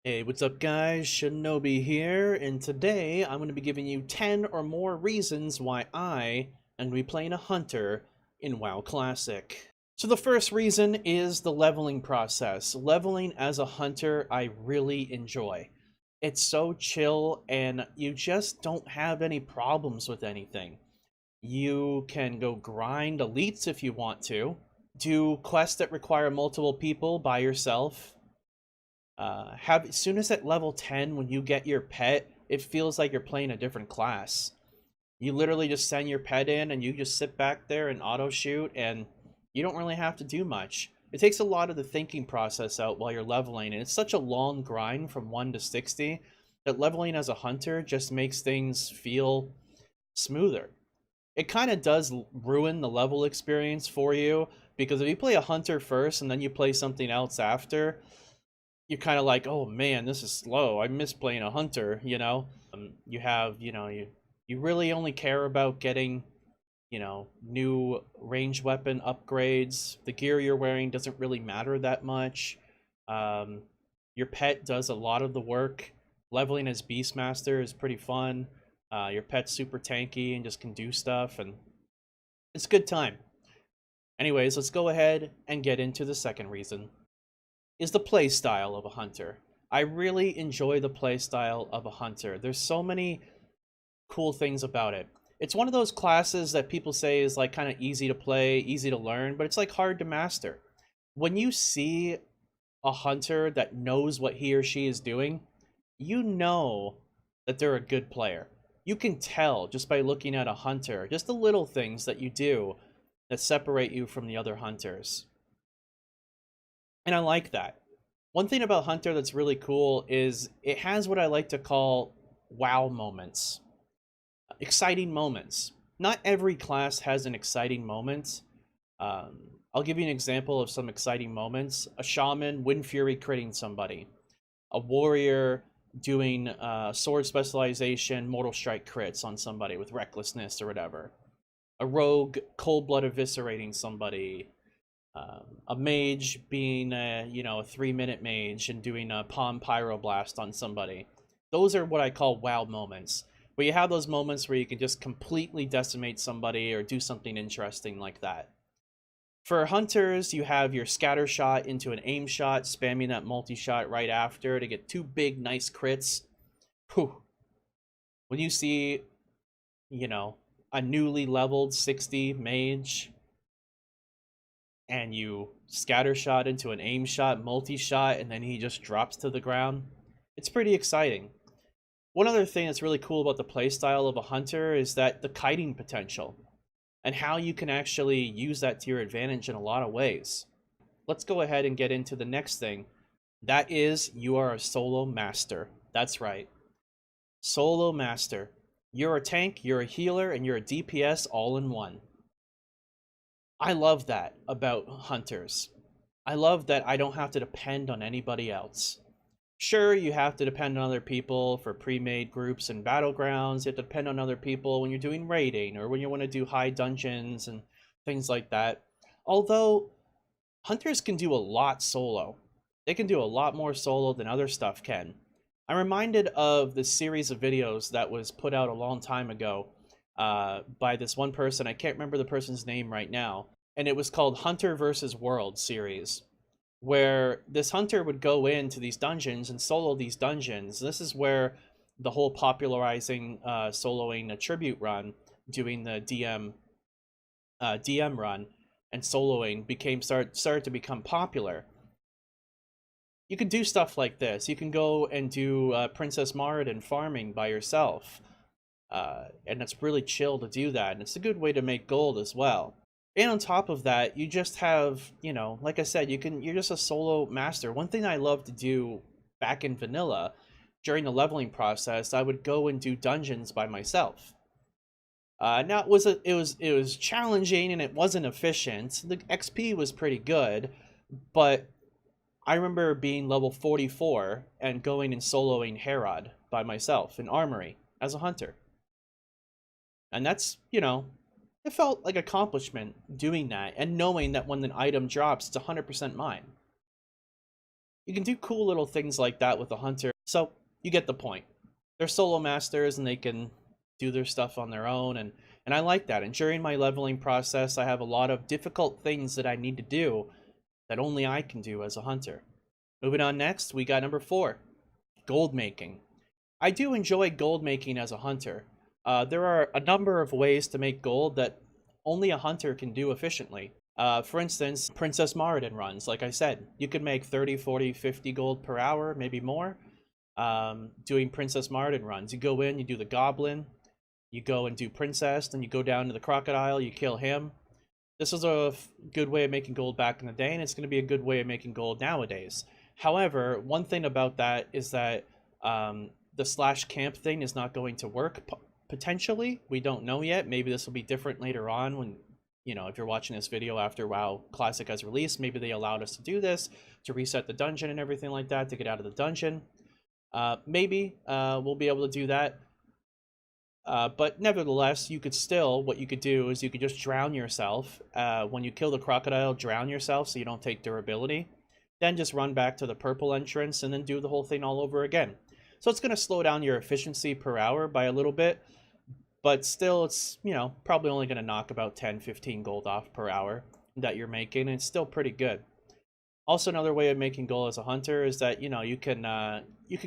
Hey, what's up guys? Shinobi here, and today I'm going to be giving you 10 or more reasons why I am going to be playing a hunter in WoW Classic. So the first reason is the leveling process. Leveling as a hunter I really enjoy. It's so chill and you just don't have any problems with anything. You can go grind elites if you want to, do quests that require multiple people by yourself, have as soon as at level 10 when you get your pet, it feels like you're playing a different class. You literally just send your pet in and you just sit back there and auto shoot, and you don't really have to do much. It takes a lot of the thinking process out while you're leveling, and it's such a long grind from 1 to 60 that leveling as a hunter just makes things feel smoother. It kind of does ruin the level experience for you, because if you play a hunter first and then you play something else after, you're kind of like, oh man, this is slow. I miss playing a hunter, you know? You have, you really only care about getting, new range weapon upgrades. The gear you're wearing doesn't really matter that much. Um, your pet does a lot of the work. Leveling as Beastmaster is pretty fun. Your pet's super tanky and just can do stuff, and it's a good time. Anyways, let's go ahead and get into the second reason. Is the playstyle of a hunter. I really enjoy the playstyle of a hunter. There's so many cool things about it. It's one of those classes that people say is like kind of easy to play, easy to learn, but it's like hard to master. When you see a hunter that knows what he or she is doing, you know that they're a good player. You can tell just by looking at a hunter, just the little things that you do that separate you from the other hunters. And I like that. One thing about Hunter that's really cool is it has what I like to call wow moments, exciting moments. Not every class has an exciting moment. Um, I'll give you an example of some exciting moments. A shaman, Wind Fury critting somebody. A warrior doing sword specialization, Mortal Strike crits on somebody with recklessness or whatever. A rogue, cold blood eviscerating somebody. A mage being a 3-minute mage and doing a palm pyroblast on somebody. Those are what I call wow moments. Where you have those moments where you can just completely decimate somebody or do something interesting like that. For hunters, you have your scatter shot into an aim shot, spamming that multi-shot right after to get two big nice crits. Whew. When you see, you know, a newly leveled 60 mage and you scatter shot into an aim shot, multi shot, and then he just drops to the ground, it's pretty exciting. One other thing that's really cool about the playstyle of a hunter is that the kiting potential and how you can actually use that to your advantage in a lot of ways. Let's go ahead and get into the next thing. That is, you are a solo master. That's right. Solo master. You're a tank, you're a healer, and you're a DPS all in one. I love that about hunters. I love that I don't have to depend on anybody else. Sure, you have to depend on other people for pre-made groups and battlegrounds. You have to depend on other people when you're doing raiding or when you want to do high dungeons and things like that. Although, hunters can do a lot solo. They can do a lot more solo than other stuff can. I'm reminded of this series of videos that was put out a long time ago by this one person. I can't remember the person's name right now. And it was called Hunter versus World series, where this hunter would go into these dungeons and solo these dungeons. This is where the whole popularizing soloing a tribute run, doing the DM run, and soloing started to become popular. You can do stuff like this. You can go and do Princess Maridin farming by yourself, and it's really chill to do that. And it's a good way to make gold as well. And on top of that, you just have, like I said, you're just a solo master. One thing I love to do back in vanilla during the leveling process, I would go and do dungeons by myself. Now it was challenging and it wasn't efficient. The XP was pretty good, but I remember being level 44 and going and soloing Herod by myself in Armory as a hunter. And that's, it felt like accomplishment doing that and knowing that when an item drops, it's 100% mine. You can do cool little things like that with a hunter. So you get the point. They're solo masters and they can do their stuff on their own, and I like that. And during my leveling process, I have a lot of difficult things that I need to do that only I can do as a hunter. Moving on next, we got number 4, gold making. I do enjoy gold making as a hunter. There are a number of ways to make gold that only a hunter can do efficiently. For instance, Princess Moradin runs, like I said, you could make 30, 40, 50 gold per hour, maybe more, doing Princess Moradin runs. You go in, you do the Goblin, you go and do Princess, then you go down to the Crocodile, you kill him. This was a good way of making gold back in the day, and it's going to be a good way of making gold nowadays. However, one thing about that is that the slash camp thing is not going to work, potentially. We don't know yet. Maybe this will be different later on when, you know, if you're watching this video after WoW Classic has released, maybe they allowed us to do this, to reset the dungeon and everything like that, to get out of the dungeon. Maybe we'll be able to do that. But nevertheless, you could still, what you could do is you could just drown yourself. When you kill the crocodile, drown yourself so you don't take durability. Then just run back to the purple entrance and then do the whole thing all over again. So it's going to slow down your efficiency per hour by a little bit, but still it's, you know, probably only going to knock about 10, 15 gold off per hour that you're making, and it's still pretty good. Also, another way of making gold as a hunter is that, you know, you can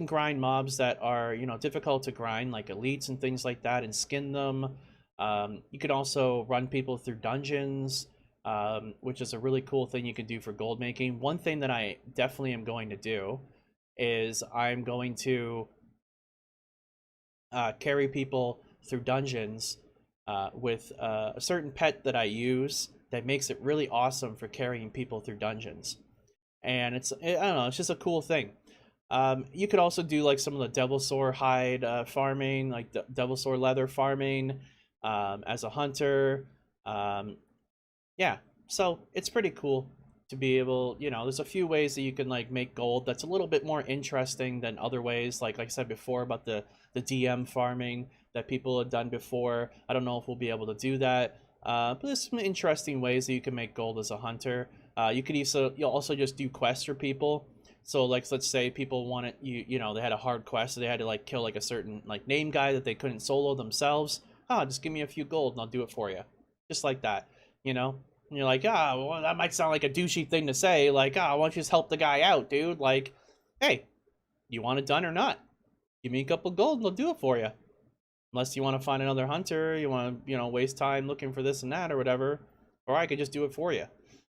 grind mobs that are, you know, difficult to grind, like elites and things like that, and skin them. You could also run people through dungeons, which is a really cool thing you can do for gold making. One thing that I definitely am going to do is I'm going to carry people through dungeons with a certain pet that I use that makes it really awesome for carrying people through dungeons. And I don't know, it's just a cool thing. You could also do like some of the Devilsaur hide farming, like the Devilsaur leather farming as a hunter. Yeah, so it's pretty cool to be able, you know, there's a few ways that you can like make gold that's a little bit more interesting than other ways, like I said before about the DM farming that people have done before. I don't know if we'll be able to do that, but there's some interesting ways that you can make gold as a hunter. You'll also just do quests for people. So like, let's say people wanted you know, they had a hard quest, so they had to like kill like a certain like name guy that they couldn't solo themselves. Just give me a few gold and I'll do it for you, just like that, you know. And you're like, well, that might sound like a douchey thing to say, like, why don't you just help the guy out, dude? Like, hey, you want it done or not? Give me a couple gold and I'll do it for you. Unless you want to find another hunter, you want to, you know, waste time looking for this and that or whatever, or I could just do it for you,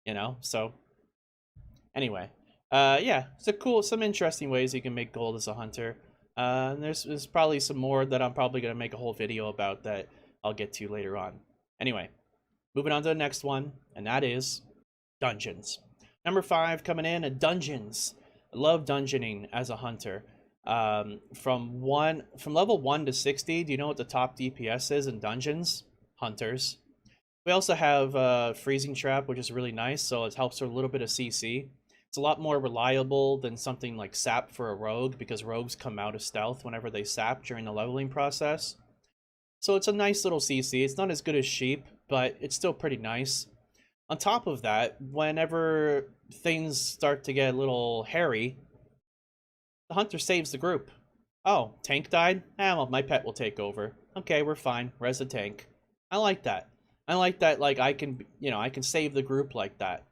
you know. So anyway, yeah, some interesting ways you can make gold as a hunter. And there's probably some more that I'm probably gonna make a whole video about that I'll get to later on. Anyway, moving on to the next one, and that is dungeons. Number 5 coming in, dungeons. I love dungeoning as a hunter. From level 1 to 60, do you know what the top DPS is in dungeons? Hunters. We also have freezing trap, which is really nice, so it helps with a little bit of CC. It's a lot more reliable than something like sap for a rogue, because rogues come out of stealth whenever they sap during the leveling process. So it's a nice little CC. It's not as good as sheep, but it's still pretty nice. On top of that, whenever things start to get a little hairy, the hunter saves the group. Oh, tank died? Well, my pet will take over. Okay, we're fine. Res the tank. I like that. I like that, like, I can save the group like that.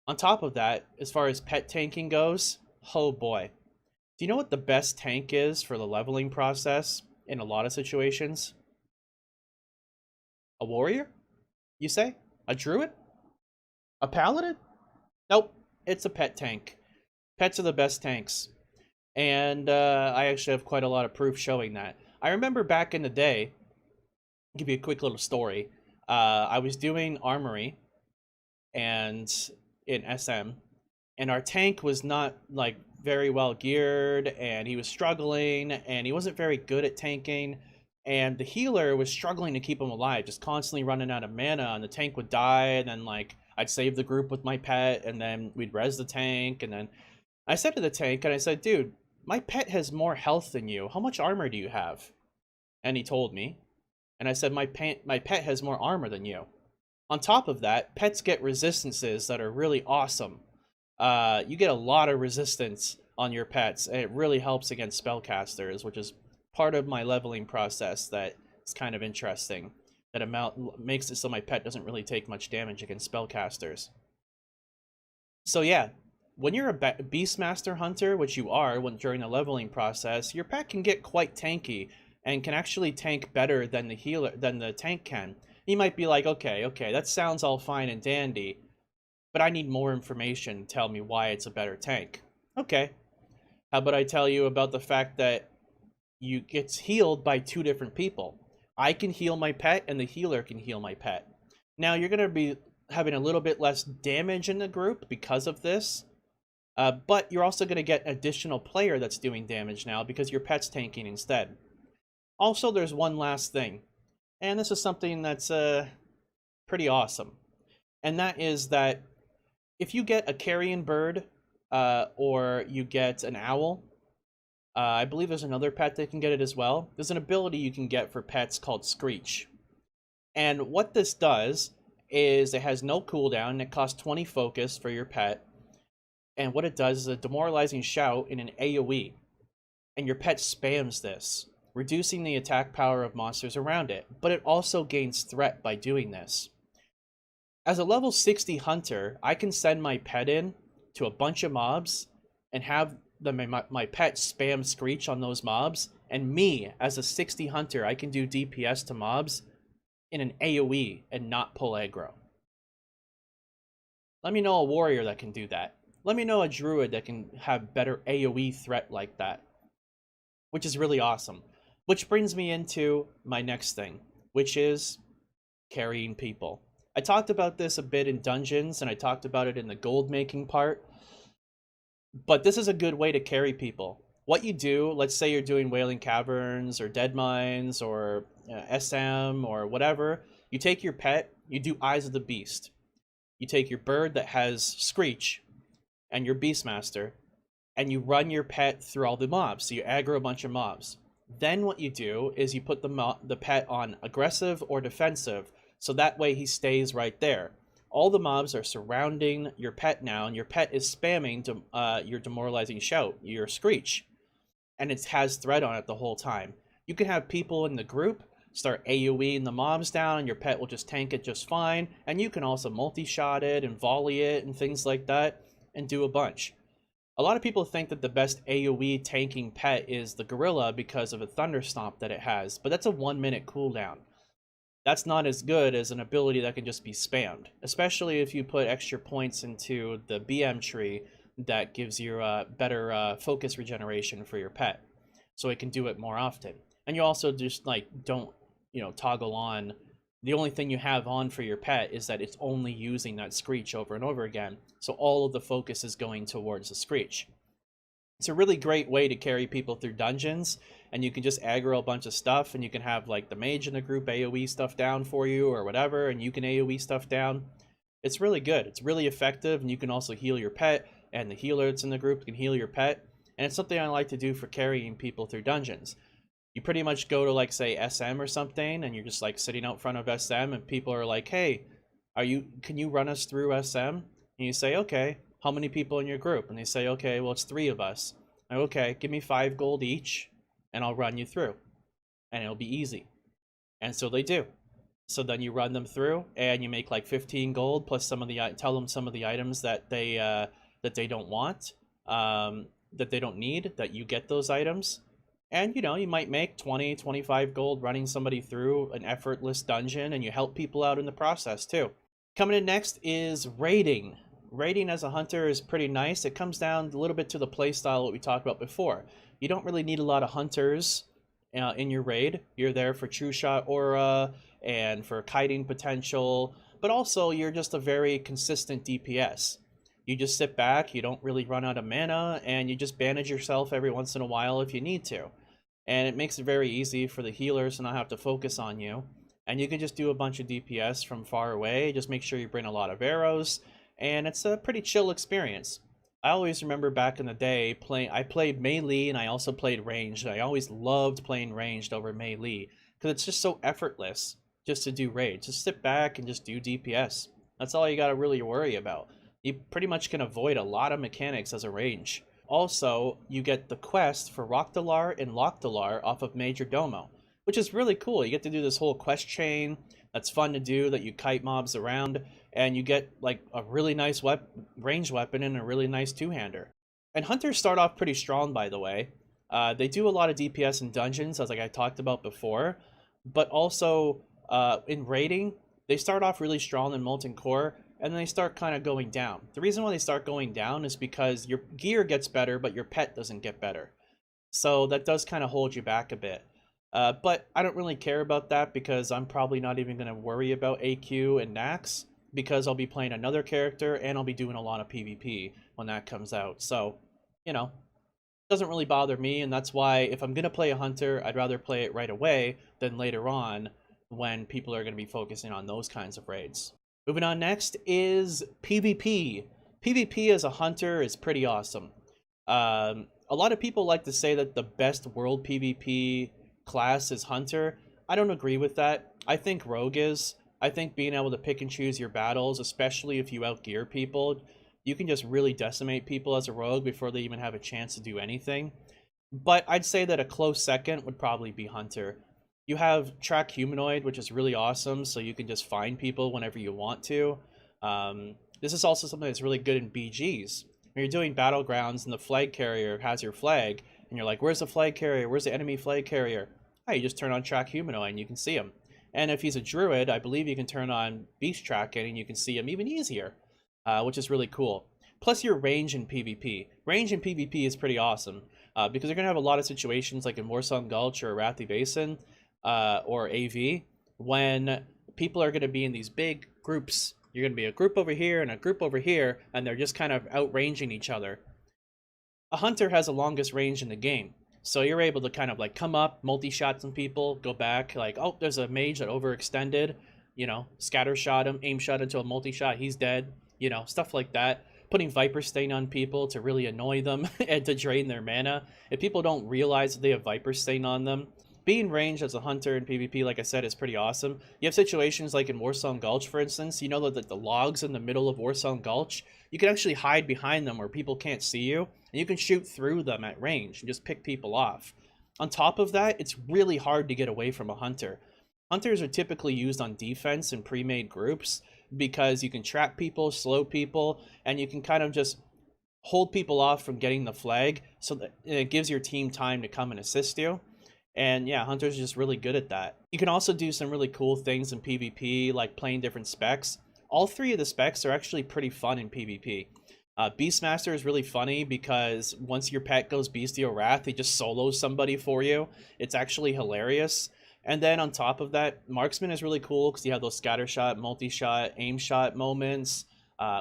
On top of that, as far as pet tanking goes, oh boy. Do you know what the best tank is for the leveling process in a lot of situations? A warrior? You say? A druid? A paladin? Nope, it's a pet tank. Pets are the best tanks. And I actually have quite a lot of proof showing that. I remember back in the day, I'll give you a quick little story. I was doing armory and in SM, and our tank was not like very well geared, and he was struggling, and he wasn't very good at tanking, and the healer was struggling to keep him alive, just constantly running out of mana, and the tank would die, and then like I'd save the group with my pet, and then we'd res the tank, and then I said to the tank, and I said, dude, my pet has more health than you. How much armor do you have? And he told me. And I said, my pet has more armor than you. On top of that, pets get resistances that are really awesome. you get a lot of resistance on your pets, and it really helps against spellcasters, which is part of my leveling process that is kind of interesting. That amount makes it so my pet doesn't really take much damage against spellcasters. So yeah, when you're a Beastmaster hunter, which you are during the leveling process, your pet can get quite tanky and can actually tank better than the tank can. You might be like, okay, that sounds all fine and dandy, but I need more information to tell me why it's a better tank. Okay, how about I tell you about the fact that you gets healed by two different people. I can heal my pet, and the healer can heal my pet. Now you're gonna be having a little bit less damage in the group because of this, but you're also gonna get an additional player that's doing damage now because your pet's tanking instead. Also, there's one last thing, and this is something that's pretty awesome, and that is that if you get a carrion bird or you get an owl, I believe there's another pet that can get it as well. There's an ability you can get for pets called Screech. And what this does is it has no cooldown and it costs 20 focus for your pet. And what it does is a demoralizing shout in an AoE. And your pet spams this, reducing the attack power of monsters around it. But it also gains threat by doing this. As a level 60 hunter, I can send my pet in to a bunch of mobs and have my pet spam Screech on those mobs, and me, as a 60 hunter, I can do DPS to mobs in an AoE and not pull aggro. Let me know a warrior that can do that. Let me know a druid that can have better AoE threat like that, which is really awesome. Which brings me into my next thing, which is carrying people. I talked about this a bit in dungeons, and I talked about it in the gold making part, but this is a good way to carry people. What you do, let's say you're doing Wailing Caverns or Dead Mines or SM or whatever, you take your pet, you do Eyes of the Beast. You take your bird that has Screech and your Beastmaster, and you run your pet through all the mobs, so you aggro a bunch of mobs. Then what you do is you put the pet on aggressive or defensive, so that way he stays right there. All the mobs are surrounding your pet now, and your pet is spamming your demoralizing shout, your Screech, and it has threat on it the whole time. You can have people in the group start AoEing the mobs down, and your pet will just tank it just fine, and you can also multi-shot it and volley it and things like that, and do a bunch. A lot of people think that the best AoE tanking pet is the gorilla because of a thunder stomp that it has, but that's a 1-minute cooldown. That's not as good as an ability that can just be spammed, especially if you put extra points into the BM tree that gives you better focus regeneration for your pet, so it can do it more often. And you also just like don't toggle on. The only thing you have on for your pet is that it's only using that Screech over and over again, so all of the focus is going towards the Screech. It's a really great way to carry people through dungeons, and you can just aggro a bunch of stuff, and you can have like the mage in the group AoE stuff down for you or whatever, and you can AoE stuff down. It's really good. It's really effective, and you can also heal your pet, and the healer that's in the group can heal your pet, and it's something I like to do for carrying people through dungeons. You pretty much go to like say SM or something, and you're just like sitting out front of SM, and people are like, "Hey, can you run us through SM?" And you say, "Okay, how many people in your group?" And they say, "Okay, well it's 3 of us." Okay, give me 5 gold each, and I'll run you through, and it'll be easy. And so they do. So then you run them through, and you make like 15 gold plus some of the tell them some of the items that they don't want, that they don't need, that you get those items. And you might make 20, 25 gold running somebody through an effortless dungeon, and you help people out in the process too. Coming in next is raiding. Raiding as a hunter is pretty nice. It comes down a little bit to the playstyle that we talked about before. You don't really need a lot of hunters in your raid. You're there for true shot aura and for kiting potential, but also you're just a very consistent DPS. You just sit back, you don't really run out of mana, and you just bandage yourself every once in a while if you need to. And it makes it very easy for the healers to not have to focus on you. And you can just do a bunch of DPS from far away. Just make sure you bring a lot of arrows, and it's a pretty chill experience. I always remember back in the day I played melee, and I also played ranged. I always loved playing ranged over melee because it's just so effortless just to do raid. Just sit back and just do DPS. That's all you got to really worry about. You pretty much can avoid a lot of mechanics as a range. Also, you get the quest for Rockdalar and Lockdalar off of Major Domo, which is really cool. You get to do this whole quest chain that's fun to do, that you kite mobs around, and you get like a really nice ranged weapon and a really nice two-hander. And hunters start off pretty strong, by the way. They do a lot of DPS in dungeons, as like I talked about before, but also in raiding, they start off really strong in Molten Core, and then they start kind of going down. The reason why they start going down is because your gear gets better, but your pet doesn't get better. So that does kind of hold you back a bit. But I don't really care about that because I'm probably not even going to worry about AQ and Nax because I'll be playing another character and I'll be doing a lot of PvP when that comes out. So, you know, doesn't really bother me, and that's why if I'm going to play a hunter, I'd rather play it right away than later on when people are going to be focusing on those kinds of raids. Moving on next is PvP. PvP as a hunter is pretty awesome. A lot of people like to say that the best world PvP class is hunter. I don't agree with that. I think rogue is. I think being able to pick and choose your battles, especially if you outgear people, you can just really decimate people as a rogue before they even have a chance to do anything. But I'd say that a close second would probably be hunter. You have track humanoid, which is really awesome, so you can just find people whenever you want to. This is also something that's really good in BGs. When you're doing battlegrounds and the flag carrier has your flag, and you're like, where's the flag carrier? Where's the enemy flag carrier? Oh, you just turn on track humanoid and you can see him. And if he's a druid, I believe you can turn on beast tracking and you can see him even easier, which is really cool. Plus your range in PvP. Range in PvP is pretty awesome, because you're going to have a lot of situations like in Warsong Gulch or Arathi Basin, or AV, when people are going to be in these big groups. You're going to be a group over here and a group over here, and they're just kind of outranging each other. A hunter has the longest range in the game, so you're able to kind of like come up, multi-shot some people, go back, like, oh, there's a mage that overextended, you know, scatter shot him, aim shot into a multi-shot, he's dead, you know, stuff like that. Putting Viper Stain on people to really annoy them and to drain their mana. If people don't realize that they have Viper Stain on them, being ranged as a hunter in PvP, like I said, is pretty awesome. You have situations like in Warsong Gulch, for instance. You know that the logs in the middle of Warsong Gulch, you can actually hide behind them where people can't see you, and you can shoot through them at range and just pick people off. On top of that, it's really hard to get away from a hunter. Hunters are typically used on defense in pre-made groups because you can trap people, slow people, and you can kind of just hold people off from getting the flag so that it gives your team time to come and assist you. And yeah, Hunter's just really good at that. You can also do some really cool things in PvP, like playing different specs. All three of the specs are actually pretty fun in PvP. Beastmaster is really funny because once your pet goes Bestial Wrath, he just solos somebody for you. It's actually hilarious. And then on top of that, Marksman is really cool because you have those scatter shot, multi-shot, aim shot moments,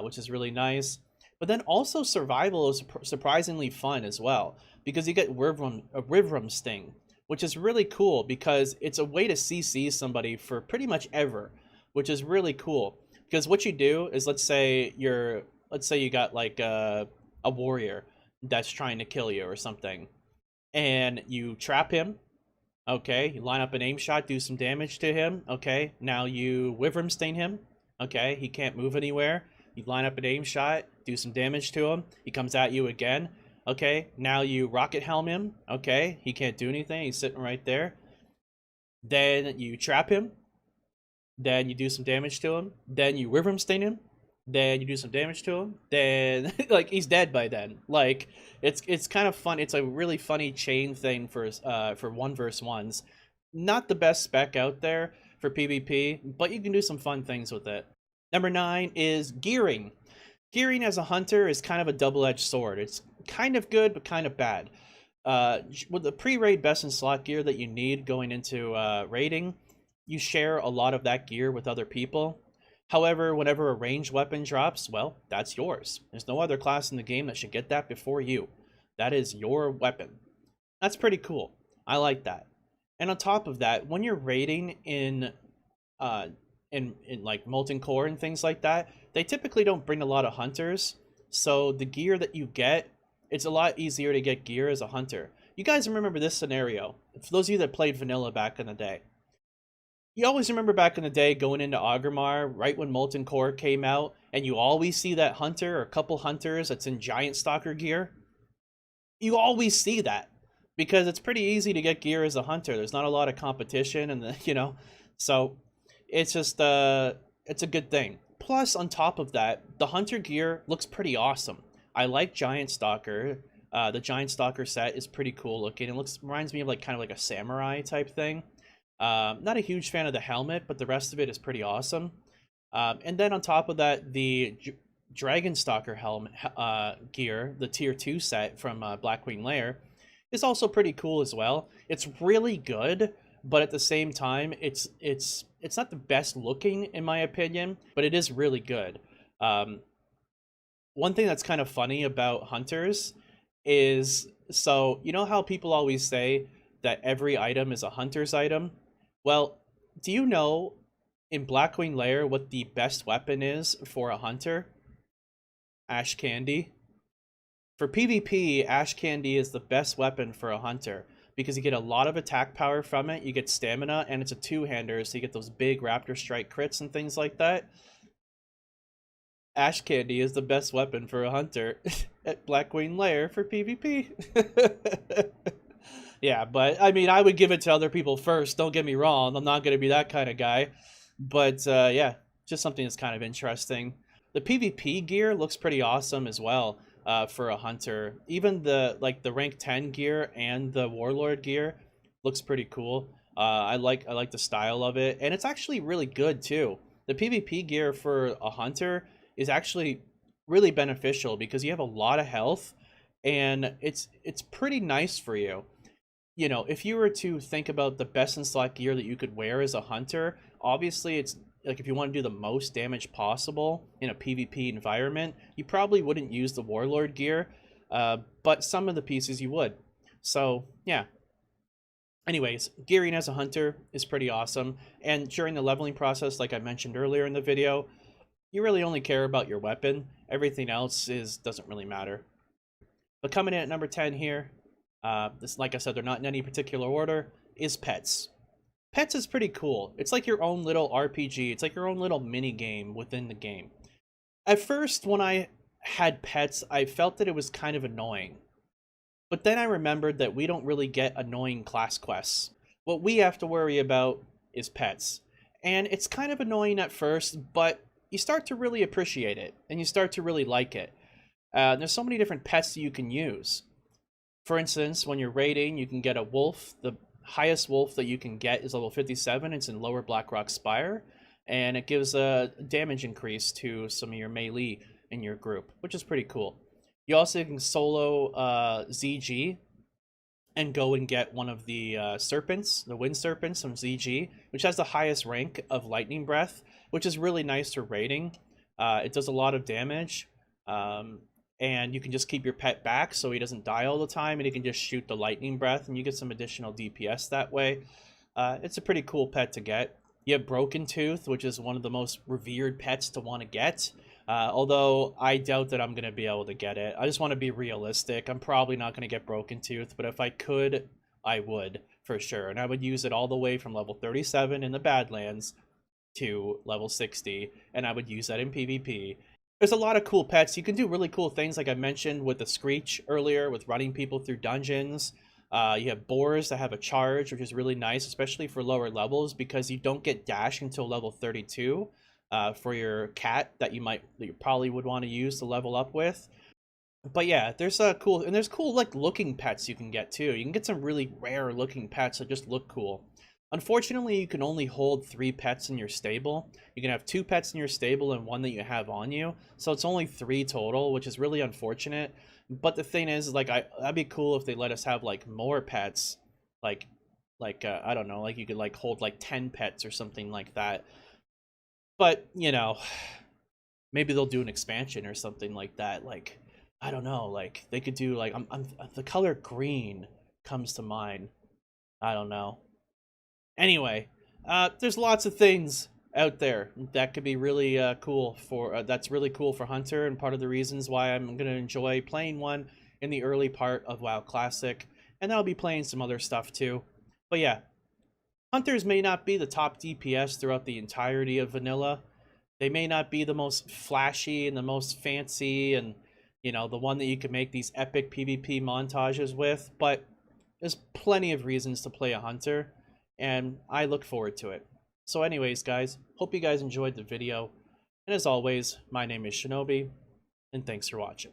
which is really nice. But then also Survival is surprisingly fun as well because you get Wyvern Sting, which is really cool because it's a way to CC somebody for pretty much ever, which is really cool. Because what you do is, let's say you got like a warrior that's trying to kill you or something, and you trap him. Okay, you line up an aim shot, do some damage to him. Okay, now you Wyvern Stain him. Okay, he can't move anywhere. You line up an aim shot, do some damage to him. He comes at you again. Okay, now you rocket helm him. Okay, he can't do anything. He's sitting right there. Then you trap him. Then you do some damage to him. Then you Wyvern Stain him. Then you do some damage to him. Then like he's dead by then. Like it's kind of fun. It's a really funny chain thing for 1v1s. Not the best spec out there for PvP, but you can do some fun things with it. Number 9 is gearing. Gearing as a hunter is kind of a double-edged sword. It's kind of good, but kind of bad. With the pre-raid best in slot gear that you need going into raiding, you share a lot of that gear with other people. However, whenever a ranged weapon drops, well, that's yours. There's no other class in the game that should get that before you. That is your weapon. That's pretty cool. I like that. And on top of that, when you're raiding in like Molten Core and things like that, they typically don't bring a lot of hunters. So the gear that you get, it's a lot easier to get gear as a hunter. You guys remember this scenario. For those of you that played vanilla back in the day, You always remember back in the day going into Augermar, right when Molten Core came out, and you always see that hunter or a couple hunters that's in Giant Stalker gear. You always see that because it's pretty easy to get gear as a hunter. There's not a lot of competition, and so it's just it's a good thing. Plus, on top of that, the hunter gear looks pretty awesome. I like Giant Stalker. The Giant Stalker set is pretty cool looking. It reminds me of like kind of like a samurai type thing. Not a huge fan of the helmet, but the rest of it is pretty awesome. And then on top of that, the Dragon Stalker helmet gear, the tier 2 set from Blackwing Lair, is also pretty cool as well. It's really good, but at the same time, it's not the best looking in my opinion, but it is really good. One thing that's kind of funny about hunters is, so you know how people always say that every item is a hunter's item? Well, do you know in Blackwing Lair what the best weapon is for a hunter? Ash Candy. For PvP, Ash Candy is the best weapon for a hunter because you get a lot of attack power from it, you get stamina, and it's a two-hander, so you get those big Raptor Strike crits and things like that. Ash Candy is the best weapon for a hunter at Blackwing Lair for PvP. Yeah, but I mean, I would give it to other people first, don't get me wrong, I'm not going to be that kind of guy. But yeah, just something that's kind of interesting. The PvP gear looks pretty awesome as well for a hunter. Even the rank 10 gear and the warlord gear looks pretty cool. I like the style of it, and it's actually really good too. The PvP gear for a hunter is actually really beneficial because you have a lot of health, and it's pretty nice for you. You know, if you were to think about the best in slot gear that you could wear as a hunter, obviously it's like if you want to do the most damage possible in a PvP environment, you probably wouldn't use the warlord gear, but some of the pieces you would. So yeah. Anyways, gearing as a hunter is pretty awesome, and during the leveling process, like I mentioned earlier in the video, you really only care about your weapon. Everything else doesn't really matter. But coming in at number 10 here, this, like I said, they're not in any particular order, is pets. Pets is pretty cool. It's like your own little RPG. It's like your own little mini game within the game. At first, when I had pets, I felt that it was kind of annoying. But then I remembered that we don't really get annoying class quests. What we have to worry about is pets. And it's kind of annoying at first, but you start to really appreciate it, and you start to really like it. There's so many different pets that you can use. For instance, when you're raiding, you can get a wolf. The highest wolf that you can get is level 57. It's in Lower Blackrock Spire, and it gives a damage increase to some of your melee in your group, which is pretty cool. You also can solo ZG and go and get one of the serpents, the wind serpents from ZG, which has the highest rank of lightning breath, which is really nice for raiding. It does a lot of damage. And you can just keep your pet back so he doesn't die all the time, and he can just shoot the lightning breath, and you get some additional DPS that way. It's a pretty cool pet to get. You have Broken Tooth, which is one of the most revered pets to want to get. Although I doubt that I'm going to be able to get it. I just want to be realistic. I'm probably not going to get Broken Tooth, but if I could, I would for sure. And I would use it all the way from level 37 in the Badlands to level 60, and I would use that in PvP. There's a lot of cool pets. You can do really cool things like I mentioned with the Screech earlier, with running people through dungeons. You have boars that have a charge, which is really nice, especially for lower levels, because you don't get dash until level 32 for your cat that you probably would want to use to level up with. But yeah, there's cool like looking pets you can get too. You can get some really rare looking pets that just look cool. Unfortunately, you can only hold 3 pets in your stable. You can have 2 pets in your stable and 1 that you have on you. So it's only 3 total, which is really unfortunate. But the thing is, like, that'd be cool if they let us have, like, more pets. Like, I don't know, like, you could, like, hold, like, 10 pets or something like that. But, you know, maybe they'll do an expansion or something like that. Like, I don't know, like, they could do, like, the color green comes to mind. I don't know. Anyway, there's lots of things out there that could be really cool for that's really cool for Hunter, and part of the reasons why I'm gonna enjoy playing one in the early part of WoW Classic, and then I'll be playing some other stuff too. But yeah, Hunters may not be the top DPS throughout the entirety of vanilla. They may not be the most flashy and the most fancy and, you know, the one that you can make these epic PvP montages with, but there's plenty of reasons to play a hunter, and I look forward to it. So anyways, guys, hope you guys enjoyed the video, and as always, my name is Shinobi, and thanks for watching.